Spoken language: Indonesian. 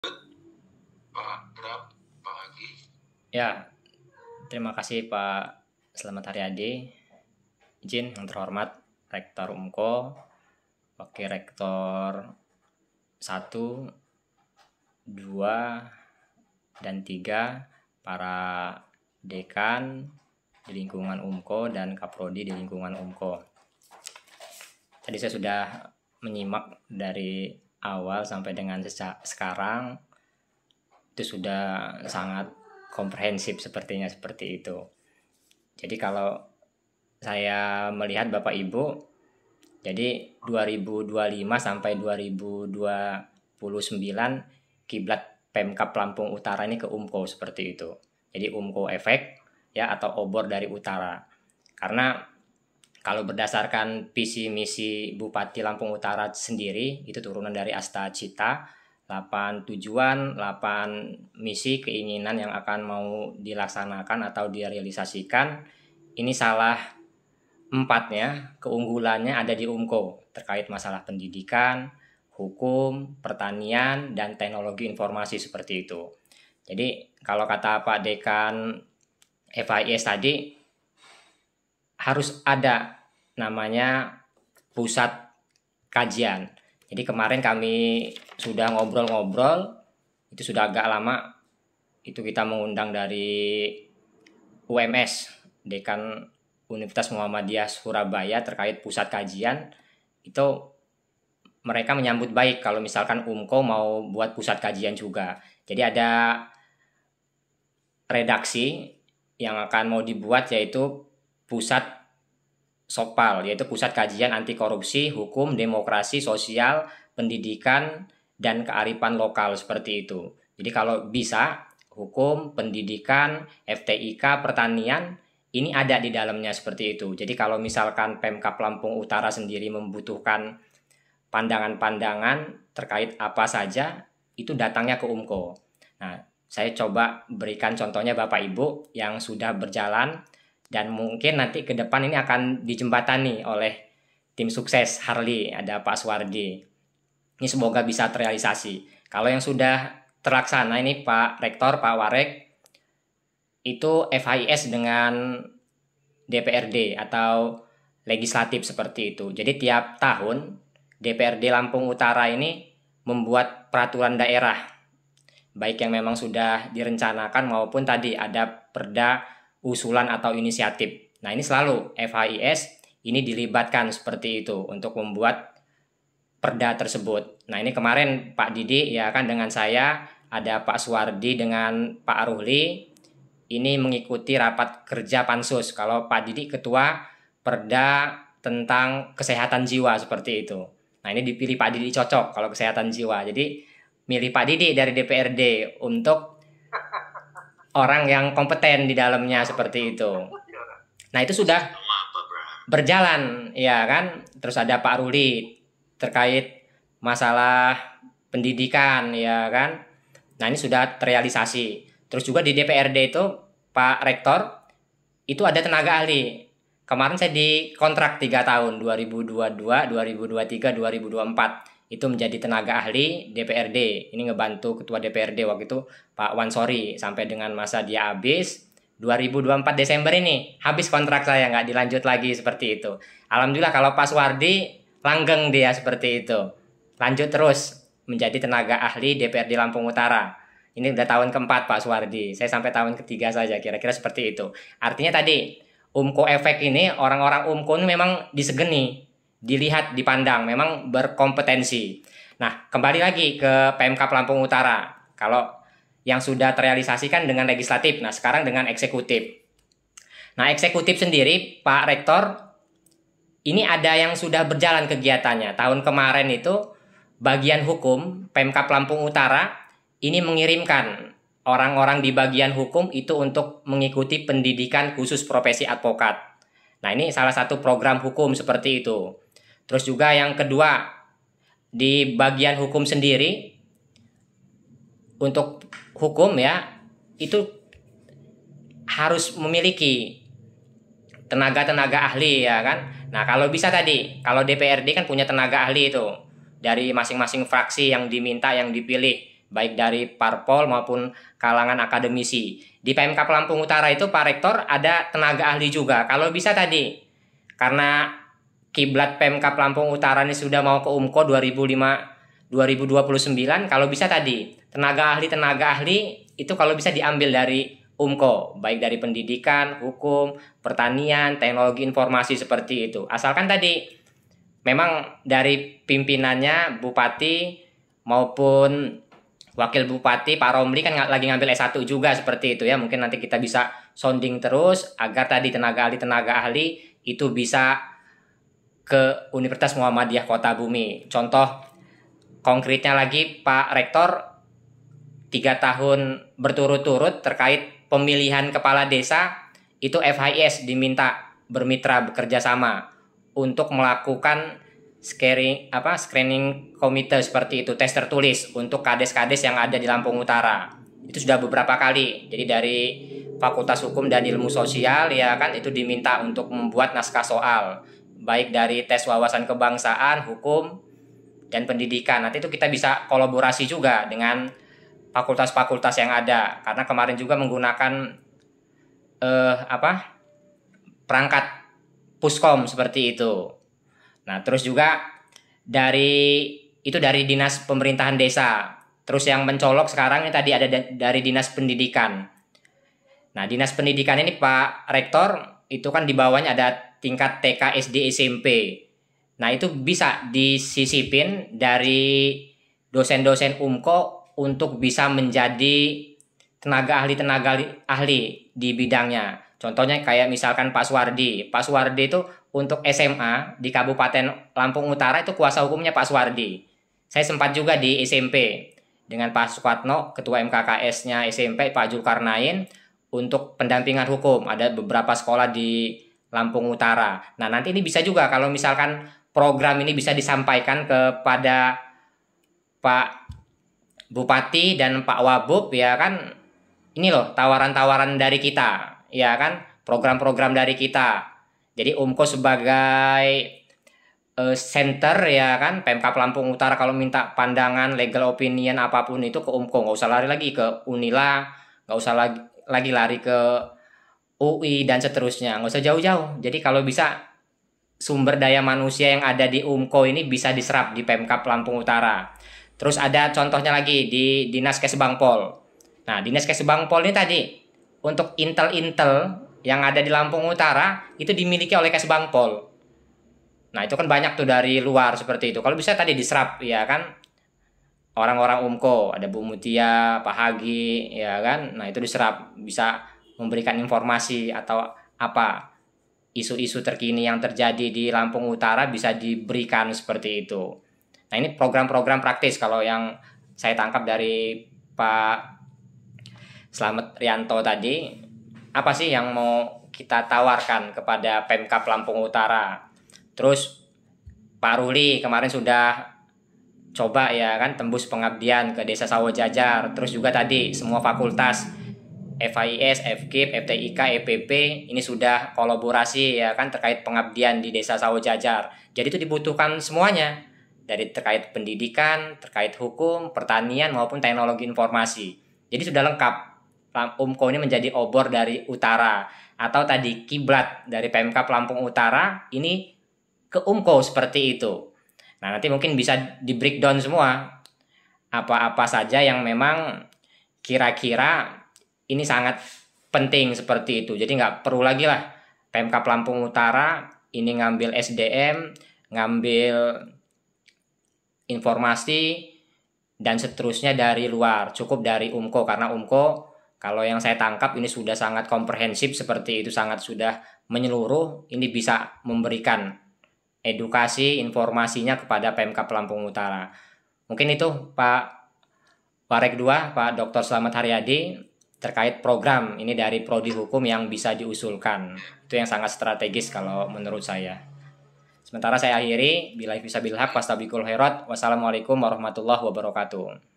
Pak Bram, Pak Agi. Ya, terima kasih Pak Selamat Haryadi. Izin yang terhormat Rektor UMKO, Wakil Rektor 1, 2, dan 3, para dekan di lingkungan UMKO dan Kaprodi di lingkungan UMKO. Tadi saya sudah menyimak dari awal sampai dengan sekarang. Itu sudah sangat komprehensif sepertinya seperti itu. Jadi kalau saya melihat Bapak Ibu, jadi 2025 sampai 2029 kiblat Pemkab Lampung Utara ini ke UMKO seperti itu. Jadi UMKO efek ya, atau obor dari utara. Karena kalau berdasarkan visi misi Bupati Lampung Utara sendiri, itu turunan dari Asta Cita, 8 tujuan, 8 misi keinginan yang akan mau dilaksanakan atau direalisasikan. Ini salah 4-nya, keunggulannya ada di UMKO terkait masalah pendidikan, hukum, pertanian, dan teknologi informasi seperti itu. Jadi kalau kata Pak Dekan FIS tadi, harus ada namanya pusat kajian. Jadi kemarin kami sudah ngobrol-ngobrol, itu sudah agak lama, itu kita mengundang dari UMS, Dekan Universitas Muhammadiyah Surabaya terkait pusat kajian. Itu mereka menyambut baik kalau misalkan UMKO mau buat pusat kajian juga. Jadi ada redaksi yang akan mau dibuat, yaitu pusat SOPAL, yaitu Pusat Kajian Anti Korupsi, Hukum, Demokrasi, Sosial, Pendidikan, dan Kearifan Lokal seperti itu. Jadi kalau bisa, hukum, pendidikan, FTIK, pertanian, ini ada di dalamnya seperti itu. Jadi kalau misalkan Pemkab Lampung Utara sendiri membutuhkan pandangan-pandangan terkait apa saja, itu datangnya ke UMKO. Nah, saya coba berikan contohnya Bapak Ibu yang sudah berjalan, dan mungkin nanti ke depan ini akan dijembatani oleh tim sukses Harley, ada Pak Suwardi. Ini semoga bisa terrealisasi. Kalau yang sudah terlaksana ini Pak Rektor, Pak Warek, itu FHIS dengan DPRD atau legislatif seperti itu. Jadi tiap tahun DPRD Lampung Utara ini membuat peraturan daerah, baik yang memang sudah direncanakan maupun tadi ada perda usulan atau inisiatif. Nah, ini selalu FHIS ini dilibatkan seperti itu untuk membuat perda tersebut. Nah, ini kemarin Pak Didi ya kan dengan saya, ada Pak Suwardi dengan Pak Ruhli, ini mengikuti rapat kerja Pansus. Kalau Pak Didi ketua perda tentang kesehatan jiwa seperti itu. Nah, ini dipilih Pak Didi cocok kalau kesehatan jiwa. Jadi milih Pak Didi dari DPRD untuk orang yang kompeten di dalamnya seperti itu. Nah, itu sudah berjalan ya kan. Terus ada Pak Ruli terkait masalah pendidikan ya kan. Nah, ini sudah terrealisasi. Terus juga di DPRD itu Pak Rektor itu ada tenaga ahli. Kemarin saya dikontrak 3 tahun, 2022, 2023, 2024. Itu menjadi tenaga ahli DPRD. Ini ngebantu ketua DPRD waktu itu Pak Wansori sampai dengan masa dia habis 2024 Desember ini. Habis kontrak saya, nggak dilanjut lagi seperti itu. Alhamdulillah kalau Pak Suwardi langgeng dia seperti itu. Lanjut terus menjadi tenaga ahli DPRD Lampung Utara. Ini udah tahun keempat Pak Suwardi. Saya sampai tahun ketiga saja, kira-kira seperti itu. Artinya tadi UMKO efek ini, orang-orang UMKO ini memang disegeni, dilihat, dipandang, memang berkompetensi. Nah, kembali lagi ke Pemkab Lampung Utara. Kalau yang sudah terrealisasikan dengan legislatif, nah sekarang dengan eksekutif. Nah, eksekutif sendiri, Pak Rektor, ini ada yang sudah berjalan kegiatannya. Tahun kemarin itu, bagian hukum Pemkab Lampung Utara ini mengirimkan orang-orang di bagian hukum itu untuk mengikuti pendidikan khusus profesi advokat. Nah, ini salah satu program hukum seperti itu. Terus juga yang kedua, di bagian hukum sendiri, untuk hukum ya, itu harus memiliki tenaga-tenaga ahli ya kan. Nah, kalau bisa tadi, kalau DPRD kan punya tenaga ahli itu dari masing-masing fraksi yang diminta, yang dipilih baik dari parpol maupun kalangan akademisi. Di Pemkab Lampung Utara itu Pak Rektor ada tenaga ahli juga. Kalau bisa tadi, karena kiblat Pemkab Lampung Utara ini sudah mau ke UMKO 2029, kalau bisa tadi tenaga ahli itu kalau bisa diambil dari UMKO, baik dari pendidikan, hukum, pertanian, teknologi informasi seperti itu. Asalkan tadi memang dari pimpinannya Bupati maupun Wakil Bupati Pak Romli kan lagi ngambil S1 juga seperti itu ya. Mungkin nanti kita bisa sounding terus agar tadi tenaga ahli itu bisa ke Universitas Muhammadiyah Kota Bumi. Contoh konkretnya lagi Pak Rektor 3 tahun berturut-turut terkait pemilihan kepala desa itu FHIS diminta bermitra bekerja sama untuk melakukan screening komite seperti itu, tes tertulis untuk kades-kades yang ada di Lampung Utara. Itu sudah beberapa kali. Jadi dari Fakultas Hukum dan Ilmu Sosial ya kan itu diminta untuk membuat naskah soal, baik dari tes wawasan kebangsaan, hukum, dan pendidikan. Nanti itu kita bisa kolaborasi juga dengan fakultas-fakultas yang ada, karena kemarin juga menggunakan perangkat Puskom seperti itu. Nah, terus juga dari Dinas Pemerintahan Desa. Terus yang mencolok sekarang ini tadi ada dari Dinas Pendidikan. Nah, Dinas Pendidikan ini Pak Rektor itu kan di bawahnya ada tingkat TK, SD, SMP. Nah, itu bisa disisipin dari dosen-dosen UMKO untuk bisa menjadi tenaga ahli di bidangnya. Contohnya kayak misalkan Pak Suwardi. Pak Suwardi itu untuk SMA di Kabupaten Lampung Utara itu kuasa hukumnya Pak Suwardi. Saya sempat juga di SMP dengan Pak Sukatno, ketua MKKS-nya SMP, Pak Zulkarnain, untuk pendampingan hukum. Ada beberapa sekolah di Lampung Utara. Nah, nanti ini bisa juga kalau misalkan program ini bisa disampaikan kepada Pak Bupati dan Pak Wabub ya kan, ini loh tawaran-tawaran dari kita ya kan, program-program dari kita. Jadi UMKO sebagai center ya kan, Pemkab Lampung Utara kalau minta pandangan, legal opinion apapun itu ke UMKO, nggak usah lari lagi ke Unila, nggak usah lagi lari ke UI dan seterusnya, nggak usah jauh-jauh. Jadi kalau bisa sumber daya manusia yang ada di UMKO ini bisa diserap di Pemkab Lampung Utara. Terus ada contohnya lagi di Dinas Kesbangpol. Nah, Dinas Kesbangpol ini tadi untuk intel-intel yang ada di Lampung Utara itu dimiliki oleh Kesbangpol. Nah, itu kan banyak tuh dari luar seperti itu. Kalau bisa tadi diserap ya kan, orang-orang UMKO, ada Bu Mutia, Pak Hagi ya kan. Nah, itu diserap, bisa memberikan informasi atau apa isu-isu terkini yang terjadi di Lampung Utara bisa diberikan seperti itu. Nah, ini program-program praktis kalau yang saya tangkap dari Pak Slamet Rianto tadi. Apa sih yang mau kita tawarkan kepada Pemkab Lampung Utara? Terus Pak Ruli kemarin sudah coba ya kan tembus pengabdian ke Desa Sawojajar. Terus juga tadi semua fakultas FHIS, FKIP, FTIK, EPP ini sudah kolaborasi ya kan terkait pengabdian di Desa Sawojajar. Jadi itu dibutuhkan semuanya, dari terkait pendidikan, terkait hukum, pertanian maupun teknologi informasi. Jadi sudah lengkap. UMKO ini menjadi obor dari utara, atau tadi kiblat dari Pemkab Lampung Utara ini ke UMKO seperti itu. Nah, nanti mungkin bisa di breakdown semua apa-apa saja yang memang kira-kira ini sangat penting seperti itu. Jadi nggak perlu lagi lah Pemkab Lampung Utara ini ngambil SDM, ngambil informasi dan seterusnya dari luar. Cukup dari UMKO, karena UMKO kalau yang saya tangkap ini sudah sangat komprehensif seperti itu, sangat sudah menyeluruh. Ini bisa memberikan edukasi informasinya kepada Pemkab Lampung Utara. Mungkin itu Pak Warek 2, Pak Dr. Slamet Haryadi terkait program ini dari Prodi Hukum yang bisa diusulkan. Itu yang sangat strategis kalau menurut saya. Sementara saya akhiri, billahi fisabilillah, wastabikul khairat. Wassalamualaikum warahmatullahi wabarakatuh.